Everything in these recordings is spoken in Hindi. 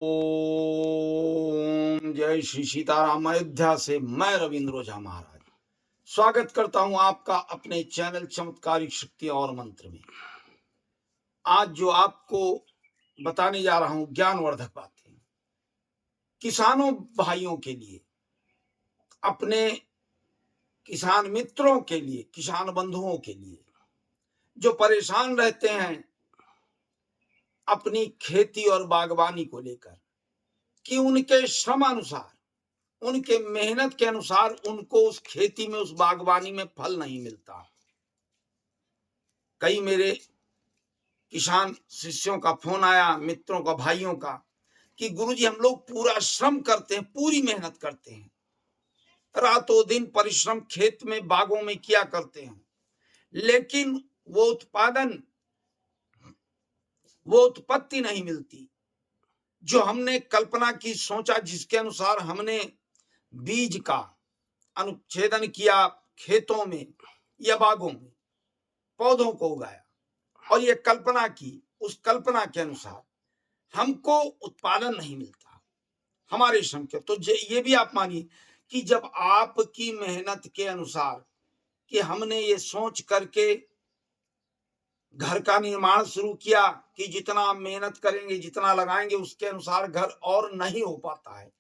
ओम जय श्री सीताराम। अयोध्या से मैं रविंद्र ओझा महाराज स्वागत करता हूं आपका अपने चैनल चमत्कारिक शक्ति और मंत्र में। आज जो आपको बताने जा रहा हूं ज्ञानवर्धक बातें किसानों भाइयों के लिए, अपने किसान मित्रों के लिए, किसान बंधुओं के लिए जो परेशान रहते हैं अपनी खेती और बागवानी को लेकर कि उनके श्रम अनुसार, उनके मेहनत के अनुसार उनको उस खेती में, उस बागवानी में फल नहीं मिलता। कई मेरे किसान शिष्यों का फोन आया, मित्रों का, भाइयों का, कि गुरुजी हम लोग पूरा श्रम करते हैं, पूरी मेहनत करते हैं, रातों दिन परिश्रम खेत में बागों में किया करते हैं, लेकिन वो उत्पादन, वो उत्पत्ति नहीं मिलती जो हमने कल्पना की, सोचा, जिसके अनुसार हमने बीज का अनुच्छेदन किया, खेतों में या बागों में पौधों को उगाया और ये कल्पना की, उस कल्पना के अनुसार हमको उत्पादन नहीं मिलता हमारे श्रम के। तो ये भी आप मानिए कि जब आपकी मेहनत के अनुसार, कि हमने ये सोच करके घर का निर्माण शुरू किया कि जितना मेहनत करेंगे, जितना लगाएंगे, उसके अनुसार घर और नहीं हो पाता है,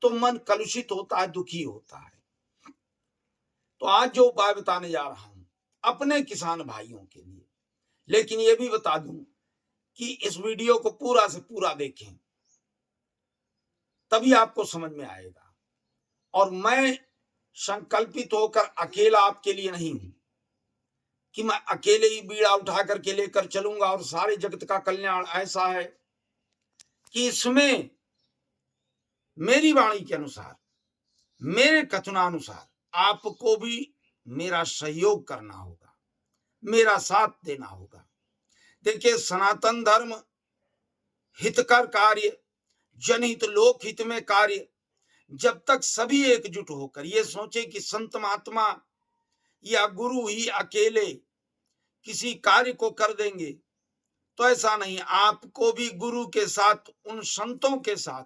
तो मन कलुषित होता है, दुखी होता है। तो आज जो उपाय बताने जा रहा हूं अपने किसान भाइयों के लिए, लेकिन ये भी बता दूं कि इस वीडियो को पूरा से पूरा देखें, तभी आपको समझ में आएगा। और मैं संकल्पित होकर अकेला आपके लिए नहीं हूं कि मैं अकेले ही बीड़ा उठा करके लेकर चलूंगा और सारे जगत का कल्याण। ऐसा है कि इसमें मेरी वाणी के अनुसार, मेरे कथनानुसार आपको भी मेरा सहयोग करना होगा, मेरा साथ देना होगा। देखिए, सनातन धर्म हितकर कार्य, जनहित लोकहित में कार्य, जब तक सभी एकजुट होकर ये सोचे कि संत महात्मा या गुरु ही अकेले किसी कार्य को कर देंगे, तो ऐसा नहीं। आपको भी गुरु के साथ, उन संतों के साथ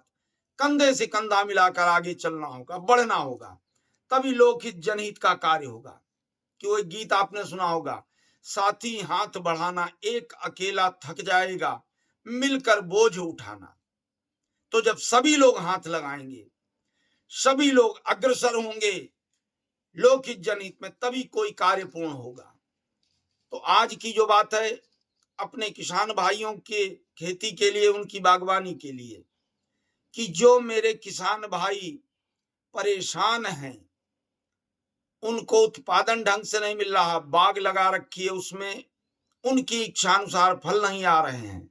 कंधे से कंधा मिलाकर आगे चलना होगा, बढ़ना होगा, तभी लोकहित जनहित का कार्य होगा। कि वो गीत आपने सुना होगा, साथी हाथ बढ़ाना, एक अकेला थक जाएगा, मिलकर बोझ उठाना। तो जब सभी लोग हाथ लगाएंगे, सभी लोग अग्रसर होंगे लोकहित जनहित में, तभी कोई कार्य पूर्ण होगा। तो आज की जो बात है अपने किसान भाइयों के खेती के लिए, उनकी बागवानी के लिए, कि जो मेरे किसान भाई परेशान हैं, उनको उत्पादन ढंग से नहीं मिल रहा, बाग लगा रखी है, उसमें उनकी इच्छानुसार फल नहीं आ रहे हैं,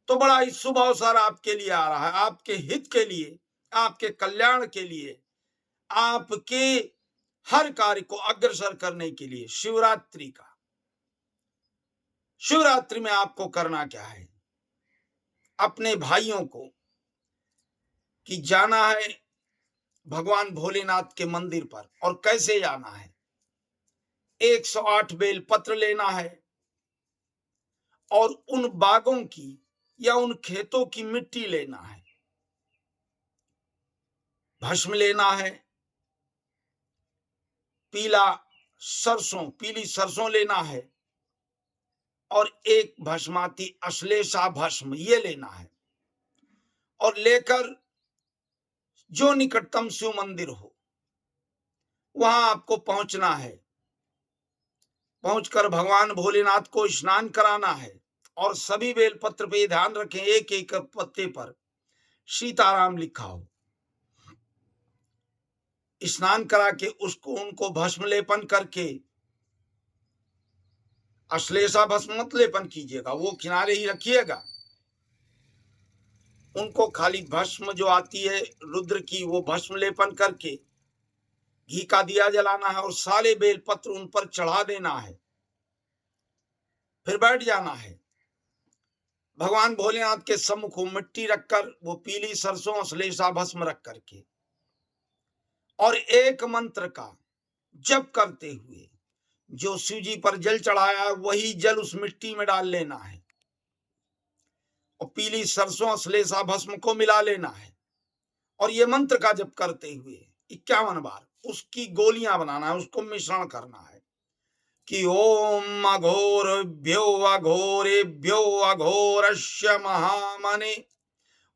तो बड़ा ही शुभ अवसर आपके लिए आ रहा है, आपके हित के लिए, आपके कल्याण के लिए, आपके हर कार्य को अग्रसर करने के लिए। शिवरात्रि का, शिवरात्रि में आपको करना क्या है, अपने भाइयों को कि जाना है भगवान भोलेनाथ के मंदिर पर। और कैसे जाना है, 108 बेल पत्र लेना है और उन बागों की या उन खेतों की मिट्टी लेना है, भस्म लेना है, पीली सरसों लेना है, और एक भस्माती अश्लेषा भस्म ये लेना है। और लेकर जो निकटतम शिव मंदिर हो वहां आपको पहुंचना है। पहुंचकर भगवान भोलेनाथ को स्नान कराना है और सभी बेलपत्र पे ध्यान रखें, एक एक पत्ते पर सीताराम लिखा हो। स्नान करा के उसको, उनको भस्म लेपन करके, अश्लेषा भस्म मत लेपन कीजिएगा, वो किनारे ही रखिएगा। उनको खाली भस्म जो आती है रुद्र की, वो भस्म लेपन करके घी का दिया जलाना है और सारे बेलपत्र उन पर चढ़ा देना है। फिर बैठ जाना है भगवान भोलेनाथ के सम्मुख, मिट्टी रखकर, वो पीली सरसों अश्लेषा भस्म रख करके, और एक मंत्र का जप करते हुए जो शिव जी पर जल चढ़ाया है वही जल उस मिट्टी में डाल लेना है। और पीली सरसों अश्लेषा भस्म को मिला लेना है और ये मंत्र का जप करते हुए 51 बार उसकी गोलियां बनाना है, उसको मिश्रण करना है कि ओम अघोरेभ्यो अघोरेभ्यो अघोरस्य महामने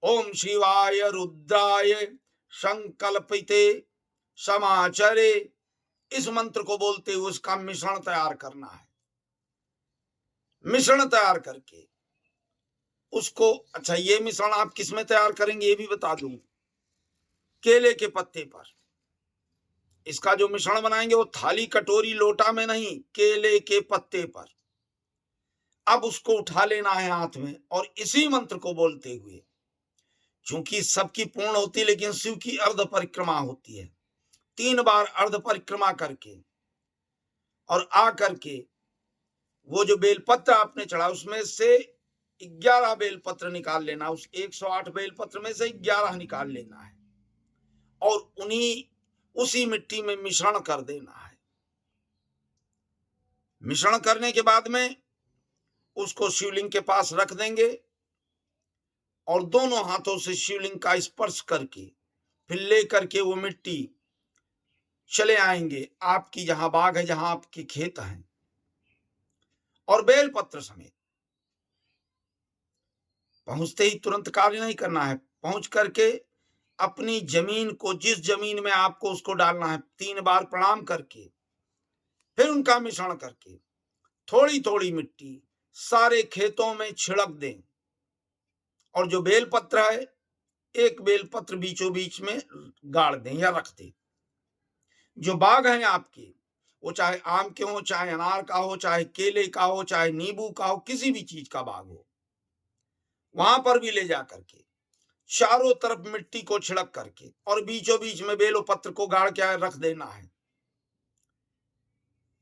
ओम शिवाय रुद्राय संकल्पिते समाचरे। इस मंत्र को बोलते हुए उसका मिश्रण तैयार करना है। मिश्रण तैयार करके उसको, अच्छा ये मिश्रण आप किस में तैयार करेंगे ये भी बता दूं, केले के पत्ते पर। इसका जो मिश्रण बनाएंगे वो थाली कटोरी लोटा में नहीं, केले के पत्ते पर। अब उसको उठा लेना है हाथ में और इसी मंत्र को बोलते हुए, चूंकि सबकी पूर्ण होती है लेकिन शिव की अर्ध परिक्रमा होती है, 3 बार अर्ध परिक्रमा करके और आ करके वो जो बेलपत्र आपने चढ़ा उसमें से 11 बेलपत्र निकाल लेना। उस 108 बेलपत्र में से 11 निकाल लेना है और उसी मिट्टी में मिश्रण कर देना है। मिश्रण करने के बाद में उसको शिवलिंग के पास रख देंगे और दोनों हाथों से शिवलिंग का स्पर्श करके फिर ले करके वो मिट्टी चले आएंगे आपकी जहां बाग है, जहां आपके खेत हैं, और बेलपत्र समेत पहुंचते ही तुरंत कार्य नहीं करना है। पहुंच करके अपनी जमीन को, जिस जमीन में आपको उसको डालना है, 3 बार प्रणाम करके फिर उनका मिश्रण करके थोड़ी थोड़ी मिट्टी सारे खेतों में छिड़क दें और जो बेलपत्र है एक बेलपत्र बीचों बीच में गाड़ दें या रख दें। जो बाग हैं आपके, वो चाहे आम के हो, चाहे अनार का हो, चाहे केले का हो, चाहे नींबू का हो, किसी भी चीज का बाग हो, वहां पर भी ले जा करके चारों तरफ मिट्टी को छिड़क करके और बीचों बीच में बेलो पत्र को गाड़ के रख देना है।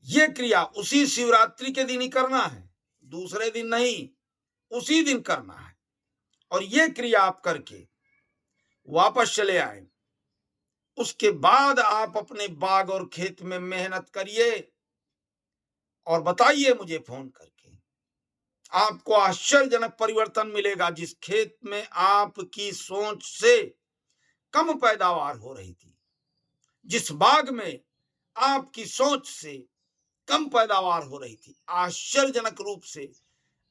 ये क्रिया उसी शिवरात्रि के दिन ही करना है, दूसरे दिन नहीं, उसी दिन करना है। और ये क्रिया आप करके वापस चले आए, उसके बाद आप अपने बाग और खेत में मेहनत करिए और बताइए मुझे फोन करके। आपको आश्चर्यजनक परिवर्तन मिलेगा। जिस खेत में आपकी सोच से कम पैदावार हो रही थी, जिस बाग में आपकी सोच से कम पैदावार हो रही थी, आश्चर्यजनक रूप से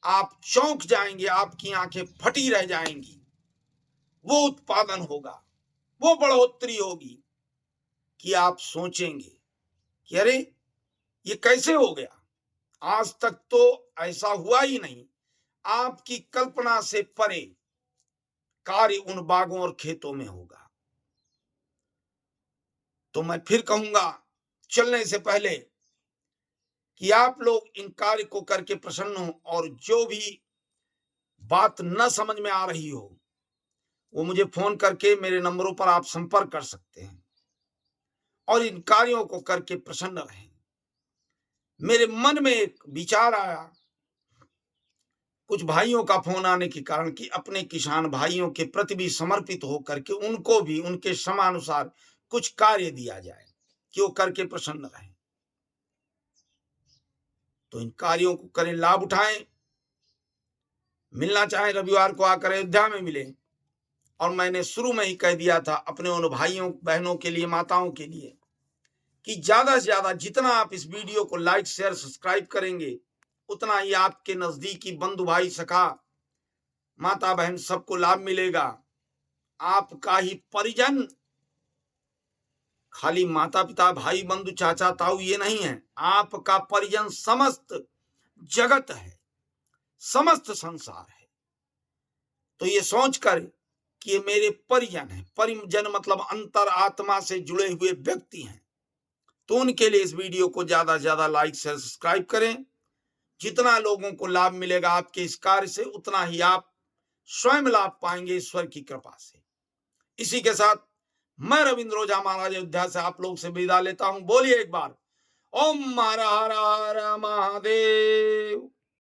आप चौंक जाएंगे, आपकी आंखें फटी रह जाएंगी। वो उत्पादन होगा, वो बढ़ोतरी होगी कि आप सोचेंगे कि अरे ये कैसे हो गया, आज तक तो ऐसा हुआ ही नहीं। आपकी कल्पना से परे कार्य उन बागों और खेतों में होगा। तो मैं फिर कहूंगा चलने से पहले कि आप लोग इन कार्य को करके प्रसन्न हो और जो भी बात न समझ में आ रही हो वो मुझे फोन करके मेरे नंबरों पर आप संपर्क कर सकते हैं और इन कार्यों को करके प्रसन्न रहें। मेरे मन में एक विचार आया कुछ भाइयों का फोन आने के कारण कि अपने किसान भाइयों के प्रति भी समर्पित होकर के उनको भी उनके समानुसार कुछ कार्य दिया जाए कि वो करके प्रसन्न रहें। तो इन कार्यों को करें, लाभ उठाएं। मिलना चाहे रविवार को आकर अयोध्या में मिले। और मैंने शुरू में ही कह दिया था अपने उन भाइयों बहनों के लिए, माताओं के लिए, कि ज्यादा से ज्यादा जितना आप इस वीडियो को लाइक शेयर सब्सक्राइब करेंगे उतना ही आपके नजदीकी बंधु भाई सखा माता बहन सबको लाभ मिलेगा। आपका ही परिजन, खाली माता पिता भाई बंधु चाचा ताऊ ये नहीं है, आपका परिजन समस्त जगत है, समस्त संसार है। तो ये सोचकर कि ये मेरे परिजन है, परिजन मतलब अंतर आत्मा से जुड़े हुए व्यक्ति हैं, तो उनके लिए इस वीडियो को ज्यादा से ज्यादा लाइक शेयर सब्सक्राइब करें। जितना लोगों को लाभ मिलेगा आपके इस कार्य से उतना ही आप स्वयं लाभ पाएंगे ईश्वर की कृपा से। इसी के साथ मैं रविंद्र ओझा महाराज अयोध्या से आप लोग से विदा लेता हूं। बोलिए एक बार ओम हर हर महादेव।